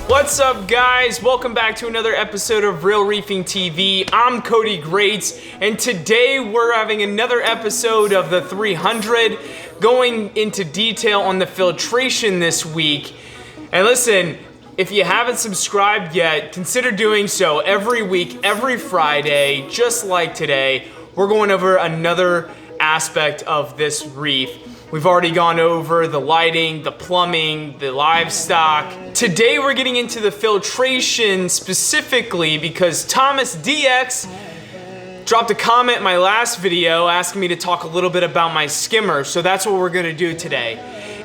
What's up, guys? Welcome back to another episode of Real Reefing TV. I'm Cody Greats, and today we're having another episode of the 300, going into detail on the filtration this week. And listen, if you haven't subscribed yet, consider doing so. Every week, every Friday, just like today, we're going over another aspect of this reef. We've already gone over the lighting, the plumbing, the livestock. Today we're getting into the filtration specifically because Thomas DX dropped a comment in my last video asking me to talk a little bit about my skimmer, so that's what we're gonna do today.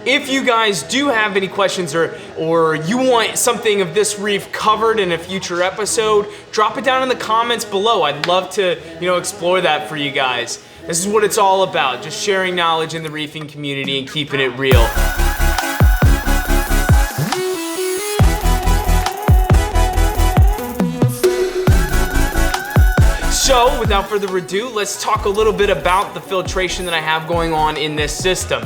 If you guys do have any questions or you want something of this reef covered in a future episode, drop it down in the comments below. I'd love to, explore that for you guys. This is what it's all about, just sharing knowledge in the reefing community and keeping it real. So, without further ado, let's talk a little bit about the filtration that I have going on in this system.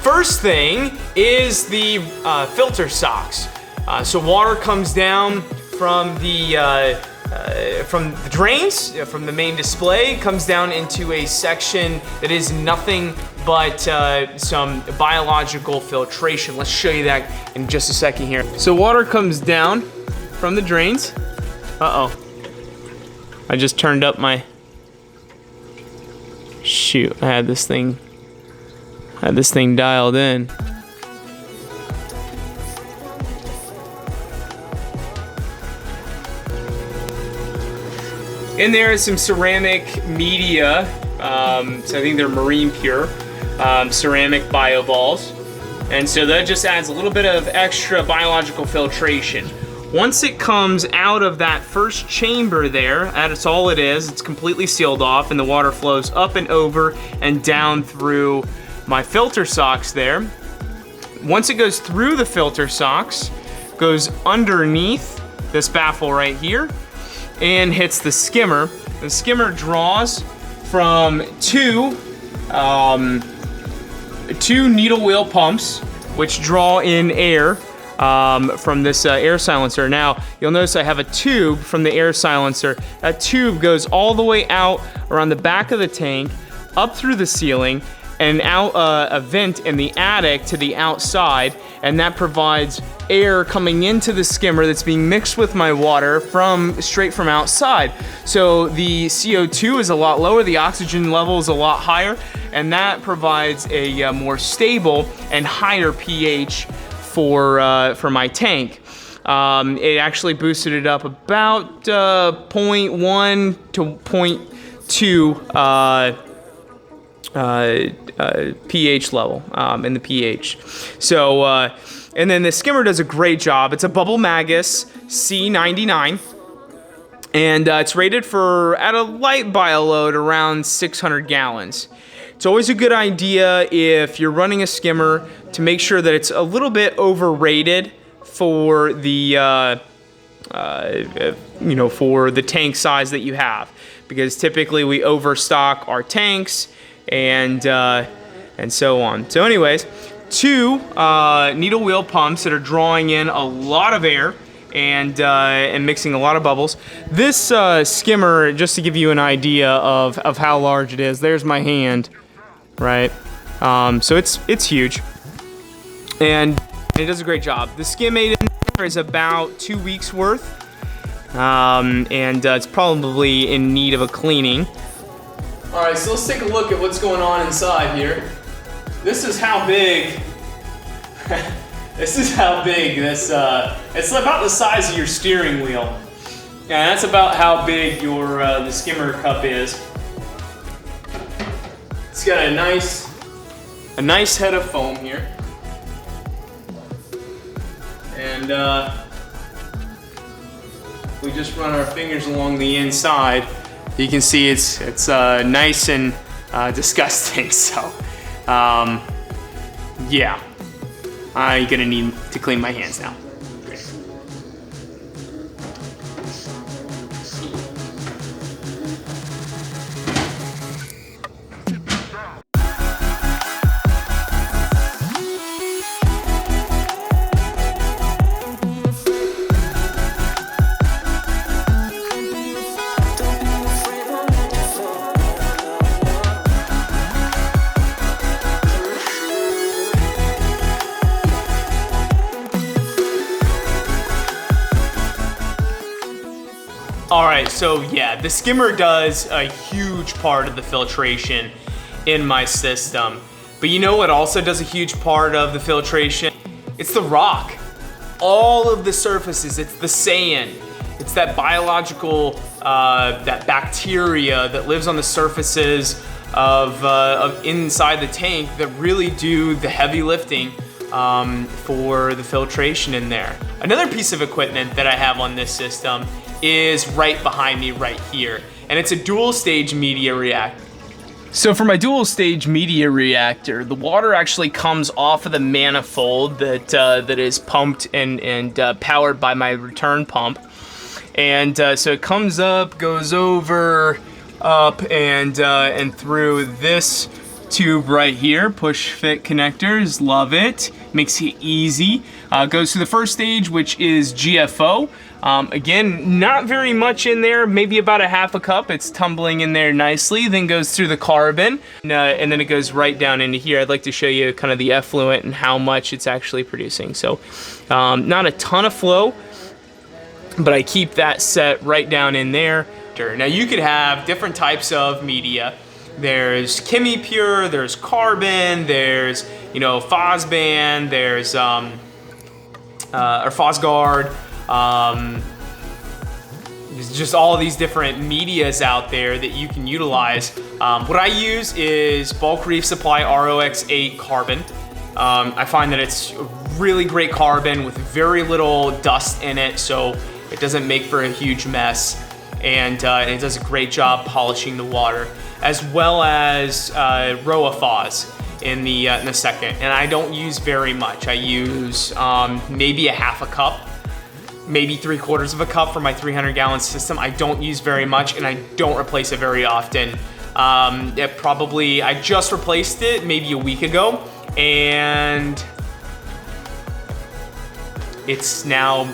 First thing is the filter socks. So water comes down from the drains, from the main display, comes down into a section that is nothing but some biological filtration. Let's show you that in just a second here. So water comes down from the drains. Uh-oh. I just turned up my... Shoot, I had this thing dialed in. In there is some ceramic media, so I think they're marine pure, ceramic bioballs. And so that just adds a little bit of extra biological filtration. Once it comes out of that first chamber there, that's all it is, it's completely sealed off and the water flows up and over and down through my filter socks there. Once it goes through the filter socks, goes underneath this baffle right here, and hits the skimmer. The skimmer draws from two needle wheel pumps, which draw in air from this air silencer. Now, you'll notice I have a tube from the air silencer. That tube goes all the way out around the back of the tank, up through the ceiling, and out a vent in the attic to the outside, and that provides air coming into the skimmer that's being mixed with my water straight from outside. So the CO2 is a lot lower, the oxygen level is a lot higher, and that provides a more stable and higher pH for my tank. It actually boosted it up about 0.1 to 0.2 pH level in the pH. So, and then the skimmer does a great job. It's a Bubble Magus C99, and it's rated at a light bioload around 600 gallons. It's always a good idea if you're running a skimmer to make sure that it's a little bit overrated for the for the tank size that you have, because typically we overstock our tanks and so on. So anyways, two needle wheel pumps that are drawing in a lot of air and mixing a lot of bubbles. This skimmer, just to give you an idea of how large it is, there's my hand, right? So it's huge, and it does a great job. The skim aid in there is about 2 weeks worth, and it's probably in need of a cleaning. All right, so let's take a look at what's going on inside here. This is how big. It's about the size of your steering wheel. Yeah, that's about how big your the skimmer cup is. It's got a nice head of foam here, and we just run our fingers along the inside. You can see it's nice and disgusting. So, yeah, I'm gonna need to clean my hands now. All right, so yeah, the skimmer does a huge part of the filtration in my system. But you know what also does a huge part of the filtration? It's the rock. All of the surfaces, it's the sand. It's that biological, that bacteria that lives on the surfaces of inside the tank that really do the heavy lifting for the filtration in there. Another piece of equipment that I have on this system is right behind me right here, and it's a dual stage media reactor. So for my dual stage media reactor, the water actually comes off of the manifold that is pumped and powered by my return pump. And so it comes up, goes over, up, and through this tube right here. Push fit connectors, love it. Makes it easy. Goes to the first stage, which is GFO. Again, not very much in there, maybe about a half a cup. It's tumbling in there nicely. Then goes through the carbon, and then it goes right down into here. I'd like to show you kind of the effluent and how much it's actually producing. So not a ton of flow, but I keep that set right down in there. Now you could have different types of media. There's Chemi-Pure, there's carbon, there's, you know, Fosban, there's or Fosguard. There's just all of these different medias out there that you can utilize. What I use is Bulk Reef Supply ROX8 carbon. I find that it's really great carbon with very little dust in it, so it doesn't make for a huge mess, and it does a great job polishing the water, as well as rowaphos in the second. And I don't use very much. I use maybe a half a cup, maybe 3/4 of a cup for my 300-gallon system. I don't use very much, and I don't replace it very often. I just replaced it maybe a week ago, and it's now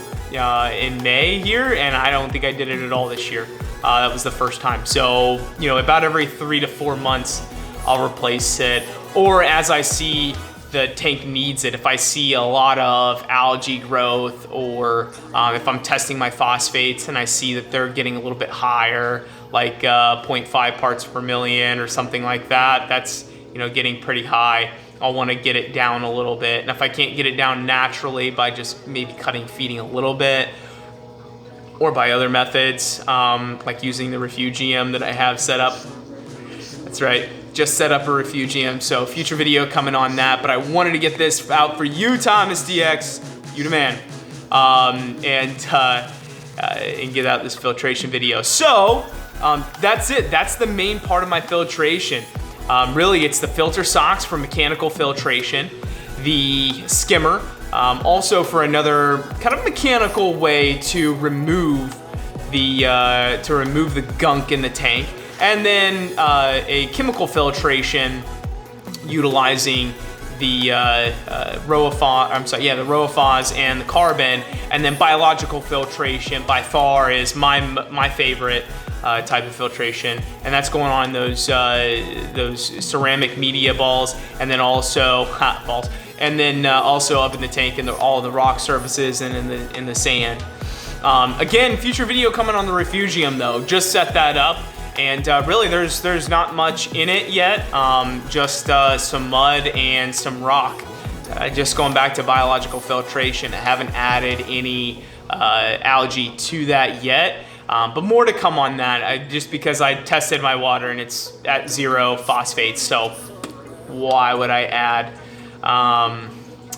in May here, and I don't think I did it at all this year. That was the first time. So, you know, about every 3 to 4 months, I'll replace it, or as I see the tank needs it. If I see a lot of algae growth, or if I'm testing my phosphates and I see that they're getting a little bit higher, like 0.5 parts per million or something like that, that's, you know, getting pretty high. I'll want to get it down a little bit. And if I can't get it down naturally by just maybe cutting feeding a little bit, or by other methods, like using the refugium that I have set up. That's right, just set up a refugium, so future video coming on that, but I wanted to get this out for you, Thomas DX, you the man, and get out this filtration video. So, that's it. That's the main part of my filtration. Really, it's the filter socks for mechanical filtration, the skimmer, also for another kind of mechanical way to remove the gunk in the tank, and then a chemical filtration utilizing the rowaphos and the carbon, and then biological filtration by far is my favorite type of filtration, and that's going on those ceramic media balls, and then also balls, and then also up in the tank and all of the rock surfaces and in the sand. Again, future video coming on the refugium though. Just set that up, and really there's not much in it yet. Just some mud and some rock. Just going back to biological filtration, I haven't added any algae to that yet. But more to come on that, just because I tested my water and it's at 0 phosphates, so why would I add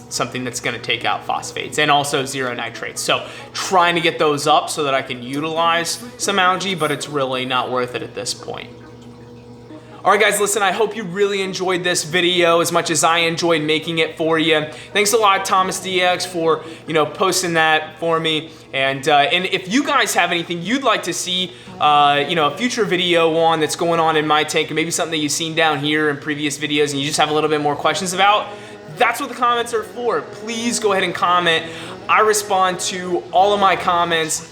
something that's gonna take out phosphates, and also 0 nitrates. So trying to get those up so that I can utilize some algae, but it's really not worth it at this point. All right, guys, listen, I hope you really enjoyed this video as much as I enjoyed making it for you. Thanks a lot, Thomas DX, for, you know, posting that for me. And if you guys have anything you'd like to see, you know, a future video on that's going on in my tank, or maybe something that you've seen down here in previous videos and you just have a little bit more questions about, that's what the comments are for. Please go ahead and comment. I respond to all of my comments,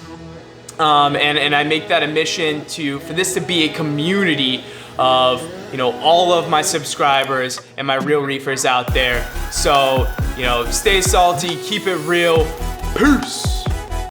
and I make that a mission for this to be a community of, you know, all of my subscribers and my real reefers out there. So, you know, stay salty, keep it real. Peace.